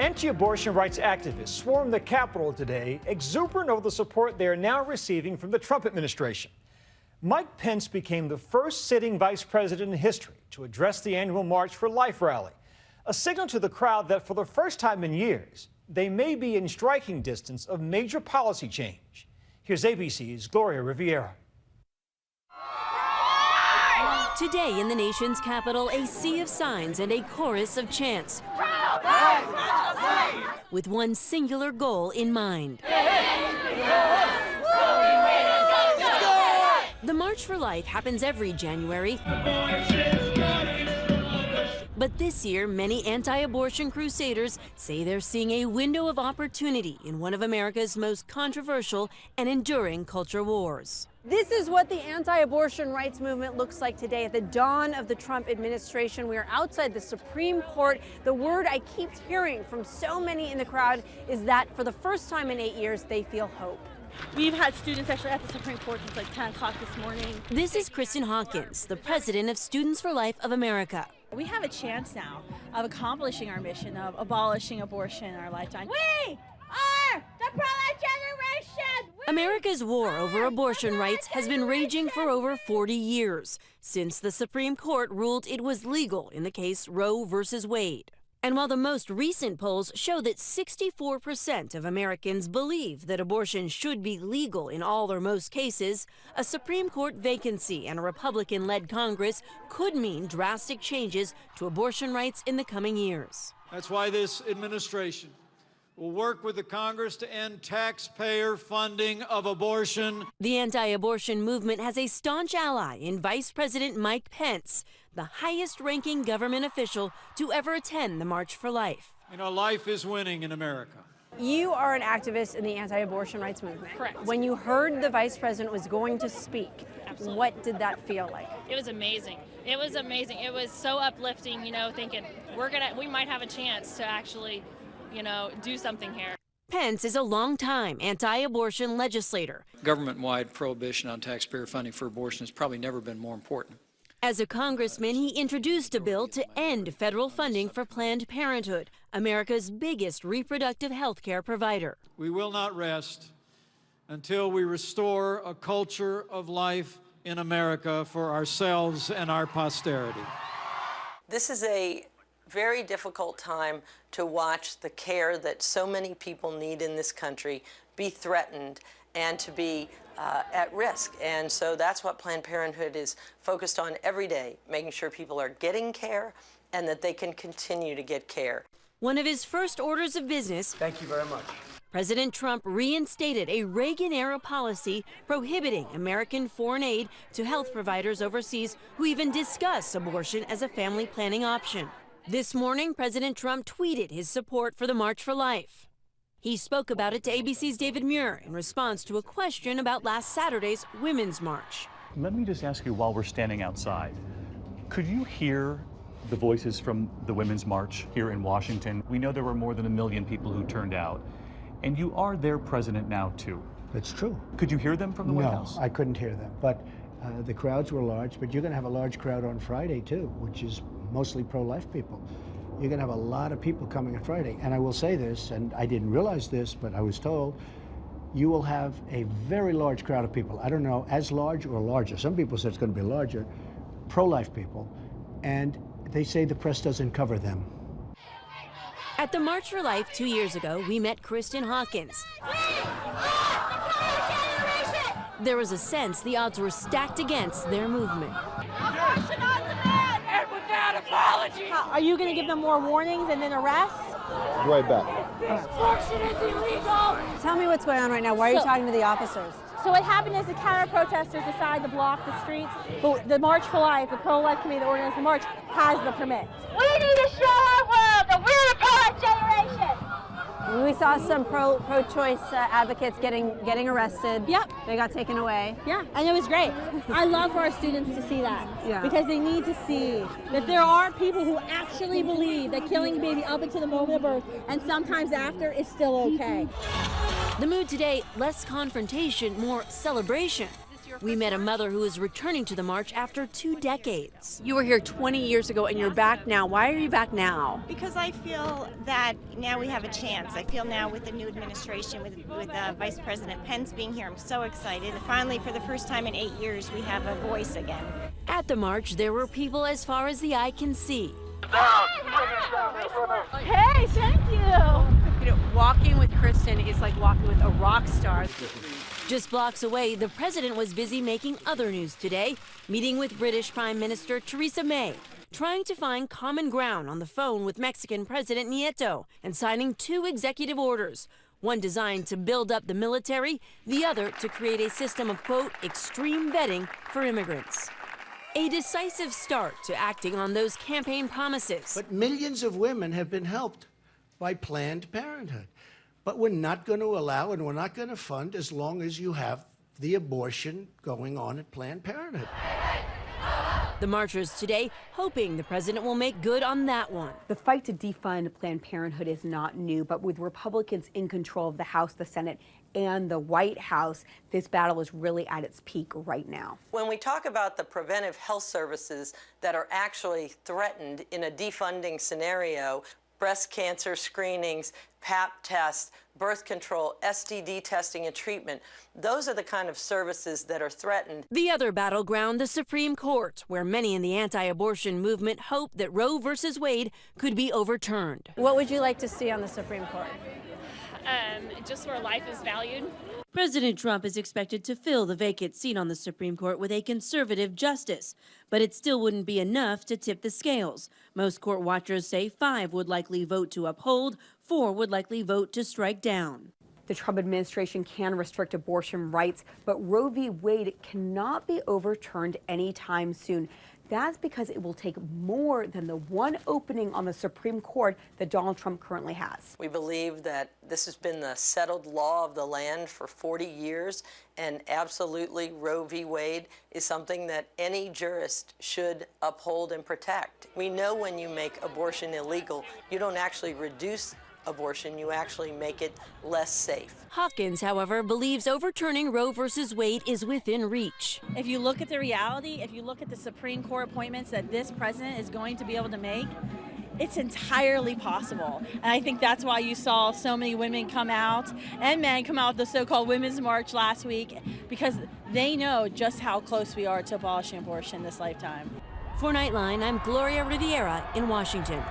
Anti-abortion rights activists swarmed the Capitol today, exuberant over the support they are now receiving from the Trump administration. Mike Pence became the first sitting vice president in history to address the annual March for Life rally, a signal to the crowd that for the first time in years, they may be in striking distance of major policy change. Here's ABC's Gloria Riviera. Today in the nation's capital, a sea of signs and a chorus of chants, with one singular goal in mind. The March for Life happens every January. But this year, many anti-abortion crusaders say they're seeing a window of opportunity in one of America's most controversial and enduring culture wars. This is what the anti-abortion rights movement looks like today at the dawn of the Trump administration. We are outside the Supreme Court. The word I keep hearing from so many in the crowd is that for the first time in 8 years, they feel hope. We've had students actually at the Supreme Court since like 10 o'clock this morning. This is Kristen Hawkins, the president of Students for Life of America. We have a chance now of accomplishing our mission of abolishing abortion in our lifetime. We are the pro-life generation! America's war over abortion rights has been raging for over 40 years, since the Supreme Court ruled it was legal in the case Roe versus Wade. And while the most recent polls show that 64% of Americans believe that abortion should be legal in all or most cases, a Supreme Court vacancy and a Republican-led Congress could mean drastic changes to abortion rights in the coming years. That's why this administration will work with the Congress to end taxpayer funding of abortion. The anti-abortion movement has a staunch ally in Vice President Mike Pence, the highest-ranking government official to ever attend the March for Life. You know, life is winning in America. You are an activist in the anti-abortion rights movement. Correct. When you heard the vice president was going to speak, Absolutely. What did that feel like? It was amazing. It was amazing. It was so uplifting, you know, thinking we might have a chance to actually, you know, do something here. Pence is a longtime anti-abortion legislator. Government-wide prohibition on taxpayer funding for abortion has probably never been more important. As a congressman, he introduced a bill to end federal funding for Planned Parenthood, America's biggest reproductive health care provider. We will not rest until we restore a culture of life in America for ourselves and our posterity. This is a very difficult time to watch the care that so many people need in this country be threatened and to be at risk. And so that's what Planned Parenthood is focused on every day, making sure people are getting care and that they can continue to get care. One of his first orders of business, thank you very much, President Trump reinstated a Reagan-era policy prohibiting American foreign aid to health providers overseas who even discuss abortion as a family planning option. This morning, President Trump tweeted his support for the March for Life. He spoke about it to ABC's David Muir in response to a question about last Saturday's Women's March. Let me just ask you, while we're standing outside, could you hear the voices from the Women's March here in Washington? We know there were more than 1 million people who turned out, and you are their president now, too. That's true. Could you hear them from the White House? No, I couldn't hear them, but the crowds were large, but you're going to have a large crowd on Friday, too, which is mostly pro-life people. You're going to have a lot of people coming on Friday. And I will say this, and I didn't realize this, but I was told, you will have a very large crowd of people. I don't know, as large or larger. Some people say it's going to be larger, pro-life people. And they say the press doesn't cover them. At the March for Life 2 years ago, we met Kristen Hawkins. There was a sense the odds were stacked against their movement. Abortion on demand and without apology. Are you going to give them more warnings and then arrests? Right back. Abortion is illegal. Tell me what's going on right now. Why are you talking to the officers? So what happened is the counter-protesters decided to block the streets, but the March for Life, the pro-life committee that organized the march, has the permit. We need to show our world that we're the pro-life generation. We saw some pro-choice advocates getting arrested. Yep. They got taken away. Yeah, and it was great. I love for our students to see that. Yeah. Because they need to see that there are people who actually believe that killing a baby up until the moment of birth and sometimes after is still okay. The mood today, less confrontation, more celebration. Is this your We met a mother who is returning to the march after 2 decades. You were here 20 years ago and you're back now. Why are you back now? Because I feel that now we have a chance. I feel now with the new administration, with Vice President Pence being here, I'm so excited. Finally, for the first time in 8 years, we have a voice again. At the march, there were people as far as the eye can see. Hey, thank you. You know, walking with Kristen is like walking with a rock star. Just blocks away, the president was busy making other news today, meeting with British Prime Minister Theresa May, trying to find common ground on the phone with Mexican President Nieto, and signing 2 executive orders, one designed to build up the military, the other to create a system of, quote, extreme vetting for immigrants. A decisive start to acting on those campaign promises. But millions of women have been helped by Planned Parenthood. But we're not going to allow and we're not going to fund as long as you have the abortion going on at Planned Parenthood. The marchers today hoping the president will make good on that one. The fight to defund Planned Parenthood is not new, but with Republicans in control of the House, the Senate, and the White House, this battle is really at its peak right now. When we talk about the preventive health services that are actually threatened in a defunding scenario, breast cancer screenings, Pap tests, birth control, STD testing and treatment, those are the kind of services that are threatened. The other battleground, the Supreme Court, where many in the anti-abortion movement hope that Roe versus Wade could be overturned. What would you like to see on the Supreme Court? Just where life is valued. President Trump is expected to fill the vacant seat on the Supreme Court with a conservative justice, but it still wouldn't be enough to tip the scales. Most court watchers say 5 would likely vote to uphold, 4 would likely vote to strike down. The Trump administration can restrict abortion rights, but Roe v. Wade cannot be overturned anytime soon. That's because it will take more than the one opening on the Supreme Court that Donald Trump currently has. We believe that this has been the settled law of the land for 40 years, and absolutely Roe v. Wade is something that any jurist should uphold and protect. We know when you make abortion illegal, you don't actually reduce abortion, you actually make it less safe. Hawkins, however, believes overturning Roe versus Wade is within reach. If you look at the reality, if you look at the Supreme Court appointments that this president is going to be able to make, it's entirely possible. And I think that's why you saw so many women come out and men come out with the so-called Women's March last week, because they know just how close we are to abolishing abortion this lifetime. For Nightline, I'm Gloria Riviera in Washington.